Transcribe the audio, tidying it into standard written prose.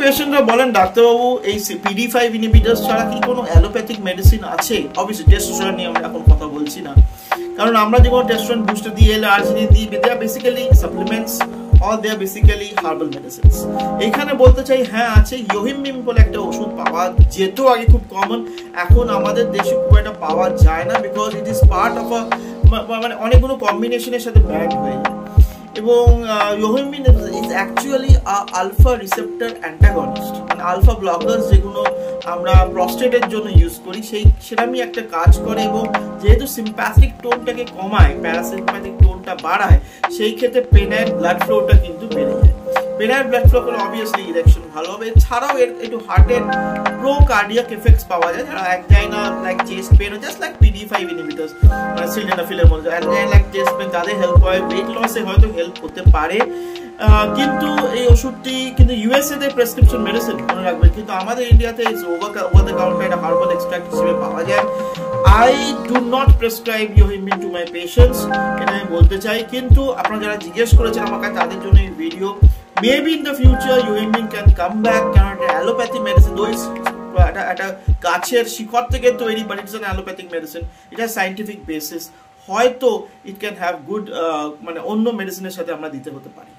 পেশেন্টরা বলেন ডাক্তারবাবু এই PD5 ইনহিবিটরস ছাড়া কি কোনো অ্যালোপ্যাথিক মেডিসিন আছে? অবভিয়াসলি টেস্টোস্টেরন নিয়ে আমরা এখন কথা বলছি না, কারণ আমরা যে কোনো টেস্টোস্টেরন বুস্টার দিয়ে আর্জিনিন দিই, they are basically supplements or they are basically herbal medicines. এখানে বলতে চাই হ্যাঁ আছে। ইয়োহিম্বিম বলে একটা ওষুধ পাওয়া যেত আগে, খুব কমন, এখন আমাদের দেশে খুব একটা পাওয়া যায় না, because it is part of মানে অনেকগুলো কম্বিনেশনের সাথে ব্যান্ড হয়ে যায়। এবং yohimbine is actually alpha receptor antagonist, মানে আলফা ব্লকার্স যেগুলো আমরা প্রস্টেটের জন্য ইউজ করি সেরকমই একটা কাজ করে, এবং যেহেতু সিম্প্যাথিক টোনটাকে কমায়, প্যারাসিম্প্যাথিক টোনটা বাড়ায়, সেই ক্ষেত্রে পেনাইল ব্লাড ফ্লোটা কিন্তু বেড়ে যায়। পেনাইল ব্লাড ফ্লো করলে অবভিয়াসলি ইরেকশন ভালো হবে। এছাড়াও এর একটু হার্টের প্রো কার্ডিয়াক এফেক্টস পাওয়া যায়, যারা angina like chest pain, just like PD5 inhibitors মানে সিলডেনাফিলের মধ্যে অ্যাংজাইনা লাইক চেস্ট পেন যাদের হেল্প হয়, ওয়েট লসে হয়তো হেল্প করতে পারে। কিন্তু এই ওষুধটি কিন্তু ইউএসএ তে প্রেসক্রিপশন মেডিসিন মনে রাখবেন, কিন্তু আমাদের ইন্ডিয়াতে ওভার দ্য কাউন্টার একটা হার্বাল এক্সট্রাক্ট হিসেবে পাওয়া যায়। I do not prescribe Yohimbine to my patients, এটা আমি বলতে চাই। কিন্তু আপনারা যারা জিজ্ঞেস করেছেন আমাকে, তাদের জন্য এই video. Maybe in the future Yohimbine can come back, কারণ একটা অ্যালোপ্যাথি মেডিসিন, একটা গাছের শিকড় থেকে তৈরি, but it's an allopathic medicine, এটা সাইন্টিফিক বেসিস, হয়তো ইট ক্যান হ্যাভ গুড মানে অন্য মেডিসিনের সাথে আমরা দিতে হতে পারি।